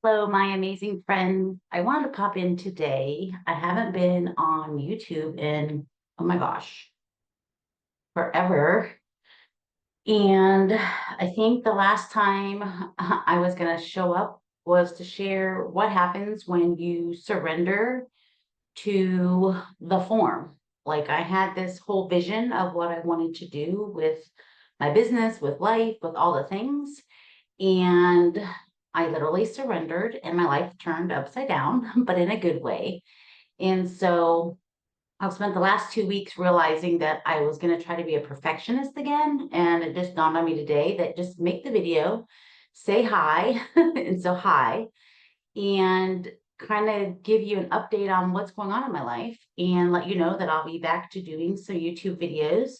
Hello, my amazing friend. I wanted to pop in today. I haven't been on YouTube in, oh my gosh, forever. And I think the last time I was going to show up was to share what happens when you surrender to the form. Like I had this whole vision of what I wanted to do with my business, with life, with all the things. And I literally surrendered and my life turned upside down, but in a good way. And so I've spent the last 2 weeks realizing that I was going to try to be a perfectionist again. And it just dawned on me today that just make the video, say hi. And so, hi, and kind of give you an update on what's going on in my life and let you know that I'll be back to doing some YouTube videos.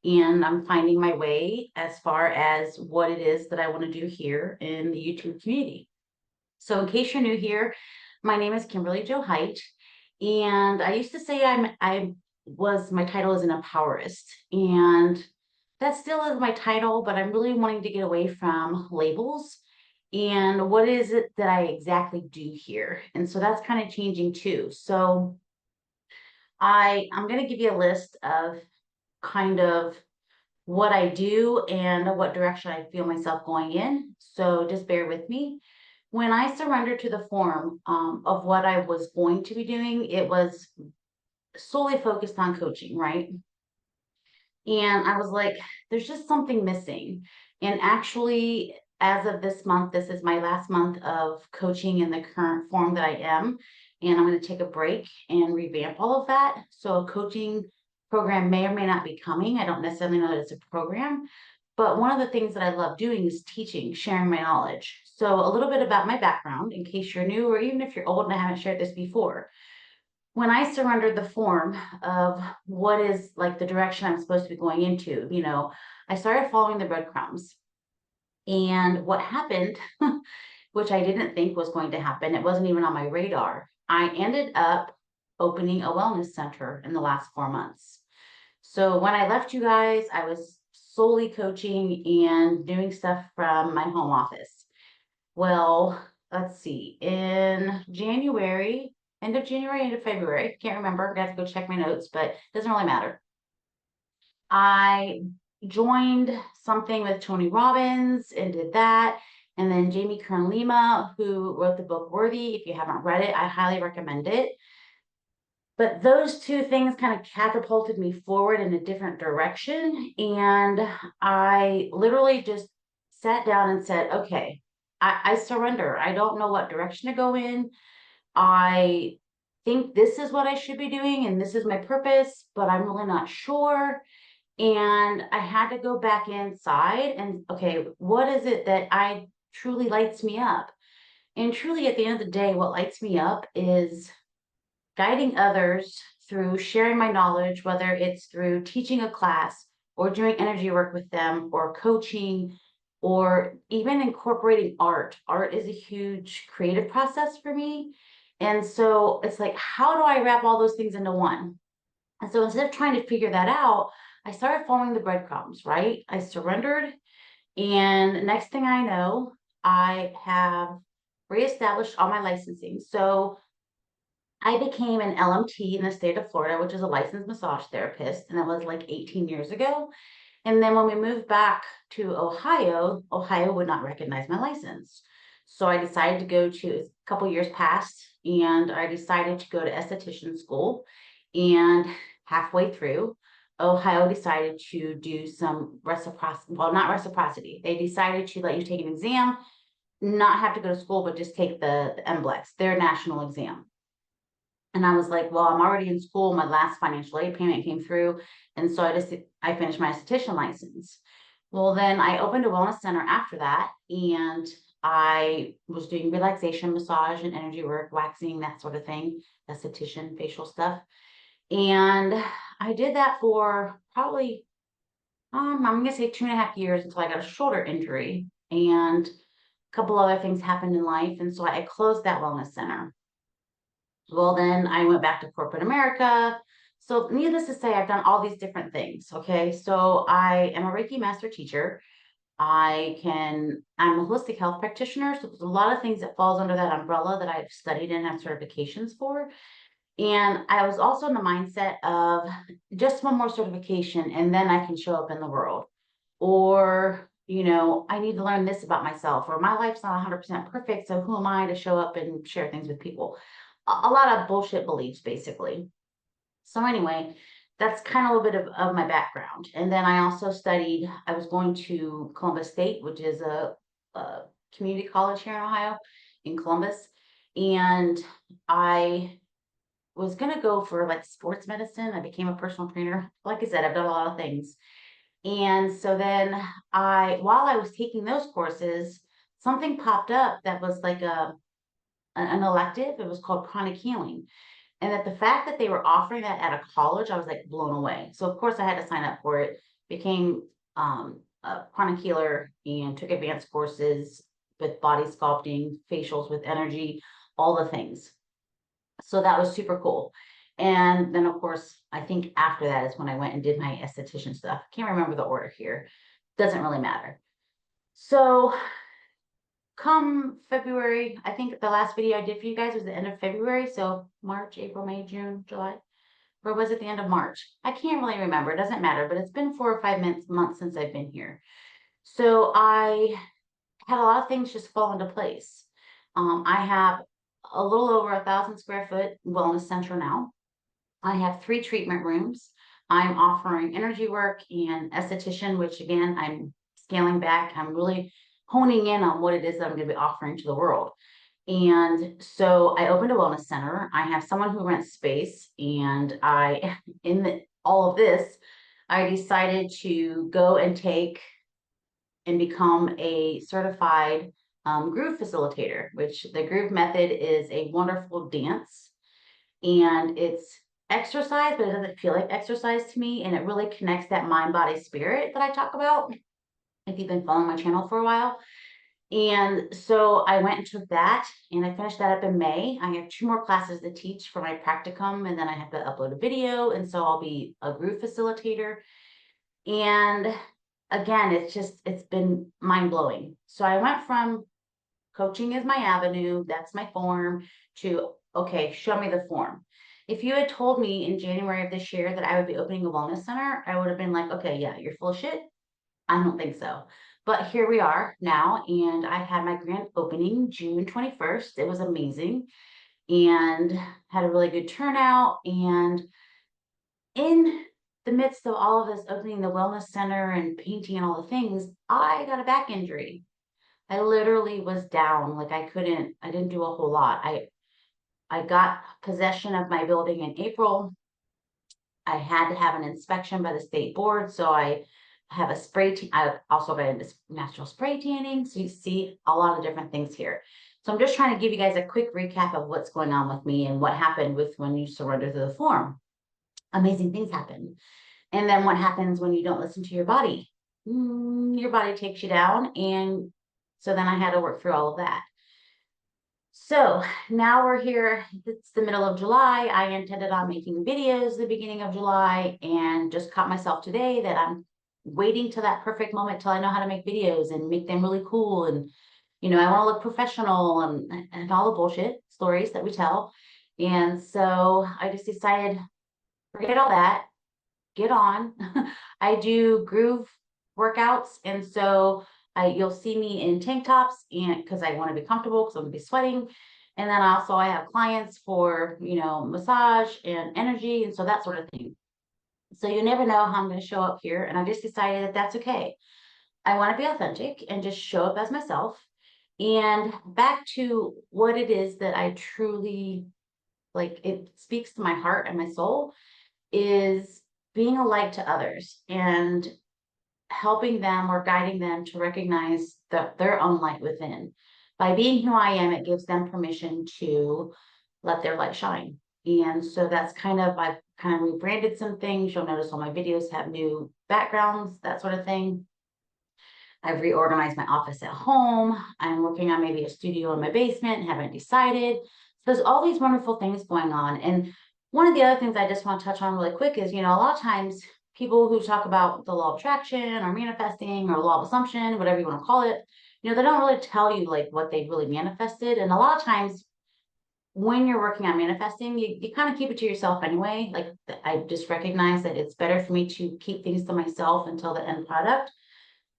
And I'm finding my way as far as what it is that I want to do here in the YouTube community. So, in case you're new here, my name is Kimberly Jo Height, and I used to say my title is an empowerist, and that still is my title, but I'm really wanting to get away from labels and what is it that I exactly do here. And so that's kind of changing too. So I'm going to give you a list of kind of what I do and what direction I feel myself going in. So just bear with me. When I surrendered to the form of what I was going to be doing, it was solely focused on coaching, right? And I was like, there's just something missing. And actually, as of this month, this is my last month of coaching in the current form that I am. And I'm going to take a break and revamp all of that. So a coaching program may or may not be coming. I don't necessarily know that it's a program. But one of the things that I love doing is teaching, sharing my knowledge. So a little bit about my background, in case you're new, or even if you're old and I haven't shared this before. When I surrendered the form of what is like the direction I'm supposed to be going into, I started following the breadcrumbs. And what happened, which I didn't think was going to happen, it wasn't even on my radar. I ended up opening a wellness center in the last 4 months. So when I left you guys, I was solely coaching and doing stuff from my home office. Well, let's see, in January, end of January, end of February, can't remember, I have to go check my notes, but it doesn't really matter. I joined something with Tony Robbins and did that. And then Jamie Kern Lima, who wrote the book Worthy. If you haven't read it, I highly recommend it. But those two things kind of catapulted me forward in a different direction. And I literally just sat down and said, okay, I surrender. I don't know what direction to go in. I think this is what I should be doing and this is my purpose, but I'm really not sure. And I had to go back inside and, okay, what is it that I truly lights me up? And truly, at the end of the day, what lights me up is guiding others through sharing my knowledge, whether it's through teaching a class or doing energy work with them or coaching or even incorporating art. Art is a huge creative process for me. And so it's like, how do I wrap all those things into one? And so instead of trying to figure that out, I started following the breadcrumbs, right? I surrendered. And next thing I know, I have reestablished all my licensing. So I became an LMT in the state of Florida, which is a licensed massage therapist, and that was like 18 years ago. And then when we moved back to Ohio, Ohio would not recognize my license. So I decided to go to a couple years passed, and I decided to go to esthetician school. And halfway through, Ohio decided to do some reciprocity, well, not reciprocity. They decided to let you take an exam, not have to go to school, but just take the NBLEX, their national exam. And I was like, well, I'm already in school. My last financial aid payment came through. And so I finished my esthetician license. Well, then I opened a wellness center after that. And I was doing relaxation, massage, and energy work, waxing, that sort of thing, esthetician, facial stuff. And I did that for probably, I'm going to say 2.5 years until I got a shoulder injury. And a couple other things happened in life. And so I closed that wellness center. Well, then I went back to corporate America. So needless to say, I've done all these different things. Okay. So I am a Reiki master teacher. I'm a holistic health practitioner, so there's a lot of things that falls under that umbrella that I've studied and have certifications for. And I was also in the mindset of just one more certification and then I can show up in the world. Or, I need to learn this about myself, or my life's not 100% perfect, so who am I to show up and share things with people? A lot of bullshit beliefs, basically. So anyway, that's kind of a little bit of my background. And then I was going to Columbus State, which is a community college here in Ohio, in Columbus. And I was going to go for like sports medicine. I became a personal trainer. Like I said, I've done a lot of things. And so then while I was taking those courses, something popped up that was like an elective. It was called chronic healing. And that the fact that they were offering that at a college, I was like blown away. So of course I had to sign up for it, became a chronic healer and took advanced courses with body sculpting, facials with energy, all the things. So that was super cool. And then of course, I think after that is when I went and did my esthetician stuff. Can't remember the order here. Doesn't really matter. So come February, I think the last video I did for you guys was the end of February. So March, April, May, June, July, or was it the end of March? I can't really remember. It doesn't matter, but it's been 4 or 5 months since I've been here. So I had a lot of things just fall into place. I have a little over 1,000 square foot wellness center now. I have 3 treatment rooms. I'm offering energy work and esthetician, which again, I'm scaling back. I'm really honing in on what it is that I'm going to be offering to the world. And so I opened a wellness center. I have someone who rents space, and all of this, I decided to go and take and become a certified groove facilitator, which the groove method is a wonderful dance, and it's exercise, but it doesn't feel like exercise to me. And it really connects that mind, body, spirit that I talk about, if you've been following my channel for a while. And so I went and took that, and I finished that up in May. I have 2 more classes to teach for my practicum, and then I have to upload a video. And so I'll be a groove facilitator. And again, it's been mind blowing. So I went from coaching is my avenue, that's my form, to, okay, show me the form. If you had told me in January of this year that I would be opening a wellness center, I would have been like, okay, yeah, you're full of shit. I don't think so. But here we are now, and I had my grand opening June 21st. It was amazing and had a really good turnout. And in the midst of all of this opening the wellness center and painting and all the things, I got a back injury. I literally was down. Like I didn't do a whole lot. I got possession of my building in April. I had to have an inspection by the state board. So I have a I also got into natural spray tanning. So you see a lot of different things here. So I'm just trying to give you guys a quick recap of what's going on with me and what happened with when you surrender to the form. Amazing things happen. And then what happens when you don't listen to your body? Your body takes you down. And so then I had to work through all of that. So now we're here. It's the middle of July. I intended on making videos the beginning of July, and just caught myself today that I'm waiting till that perfect moment till I know how to make videos and make them really cool. And, I want to look professional and all the bullshit stories that we tell. And so I just decided, forget all that, get on. I do groove workouts. And so you'll see me in tank tops, and because I want to be comfortable, because I'm going to be sweating. And then also I have clients for, massage and energy. And so that sort of thing. So you never know how I'm going to show up here. And I just decided that that's okay. I want to be authentic and just show up as myself. And back to what it is that I truly like, it speaks to my heart and my soul, is being a light to others and helping them or guiding them to recognize their own light within. By being who I am, it gives them permission to let their light shine. And so that's I've kind of rebranded some things. You'll notice all my videos have new backgrounds, that sort of thing. I've reorganized my office at home. I'm working on maybe a studio in my basement, haven't decided. So there's all these wonderful things going on. And one of the other things I just want to touch on really quick is, a lot of times people who talk about the law of attraction or manifesting or law of assumption, whatever you want to call it, they don't really tell you like what they really manifested. And a lot of times when you're working on manifesting, you kind of keep it to yourself anyway. Like I just recognize that it's better for me to keep things to myself until the end product,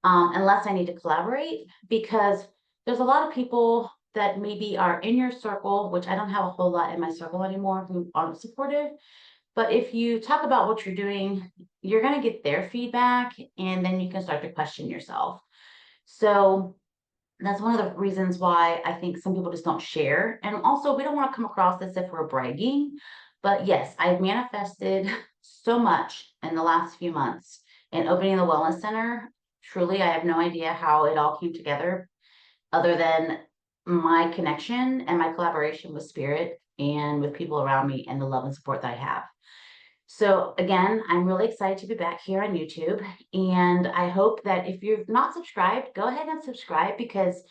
unless I need to collaborate, because there's a lot of people that maybe are in your circle, which I don't have a whole lot in my circle anymore, who aren't supportive. But if you talk about what you're doing, you're going to get their feedback, and then you can start to question yourself. So that's one of the reasons why I think some people just don't share. And also, we don't want to come across as if we're bragging. But yes, I've manifested so much in the last few months in opening the Wellness Center. Truly, I have no idea how it all came together, other than my connection and my collaboration with Spirit and with people around me and the love and support that I have. So again, I'm really excited to be back here on YouTube. And I hope that if you've not subscribed, go ahead and subscribe, because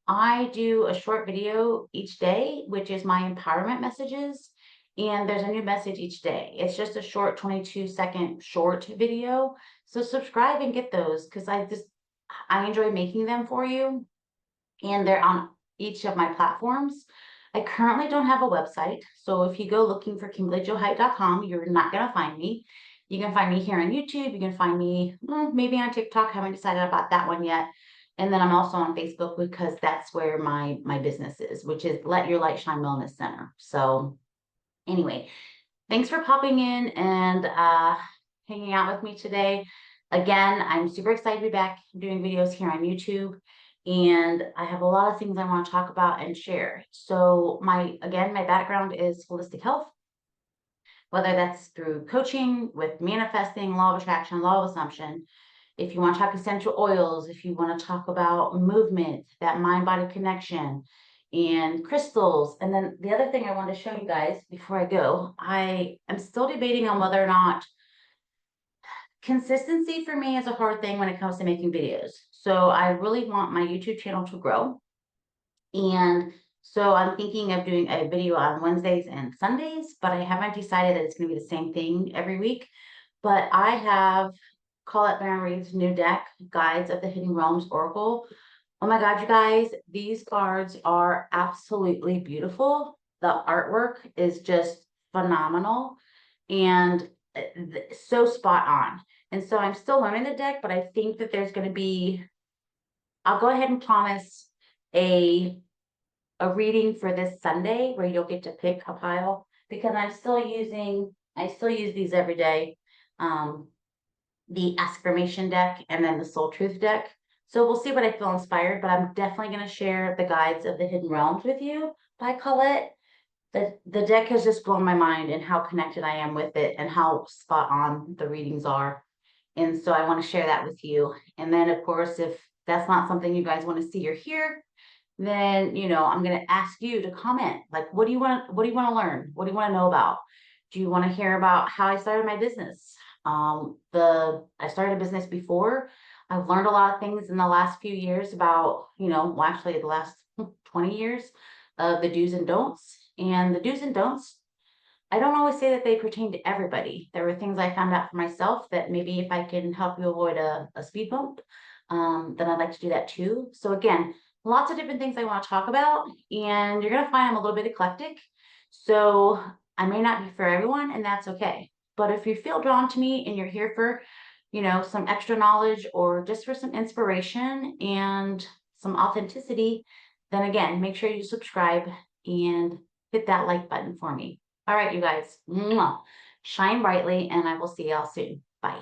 I do a short video each day, which is my empowerment messages. And there's a new message each day. It's just a short 22-second short video. So subscribe and get those, because I enjoy making them for you. And they're on each of my platforms. I currently don't have a website, so if you go looking for KimberlyJoHeight.com, you're not going to find me. You can find me here on YouTube. You can find me maybe on TikTok. Haven't decided about that one yet. And then I'm also on Facebook, because that's where my business is, which is Let Your Light Shine Wellness Center. So anyway, thanks for popping in and hanging out with me today. Again, I'm super excited to be back doing videos here on YouTube. And I have a lot of things I want to talk about and share. So my background is holistic health, whether that's through coaching with manifesting, law of attraction, law of assumption. If you want to talk essential oils, if you want to talk about movement, that mind-body connection, and crystals. And then the other thing I want to show you guys before I go, I am still debating on whether or not consistency for me is a hard thing when it comes to making videos. So I really want my YouTube channel to grow. And so I'm thinking of doing a video on Wednesdays and Sundays, but I haven't decided that it's going to be the same thing every week. But I have Colette Baron Reid's new deck, Guides of the Hidden Realms Oracle. Oh my God, you guys, these cards are absolutely beautiful. The artwork is just phenomenal and so spot on. And so I'm still learning the deck, but I think that there's going to be, I'll go ahead and promise a reading for this Sunday where you'll get to pick a pile, because I still use these every day. The affirmation deck and then the soul truth deck. So we'll see what I feel inspired, but I'm definitely going to share the Guides of the Hidden Realms with you by Colette. The deck has just blown my mind and how connected I am with it and how spot on the readings are. And so I want to share that with you. And then of course, if that's not something you guys want to see or hear, then I'm going to ask you to comment. Like, what do you want to learn? What do you want to know about? Do you want to hear about how I started my business? I started a business before. I've learned a lot of things in the last few years about, well, actually the last 20 years of the do's and don'ts. And the do's and don'ts, I don't always say that they pertain to everybody. There were things I found out for myself that maybe if I can help you avoid a speed bump, then I'd like to do that too. So again, lots of different things I want to talk about, and you're going to find I'm a little bit eclectic. So I may not be for everyone, and that's okay. But if you feel drawn to me and you're here for, some extra knowledge or just for some inspiration and some authenticity, then again, make sure you subscribe and hit that like button for me. All right, you guys, shine brightly, and I will see y'all soon. Bye.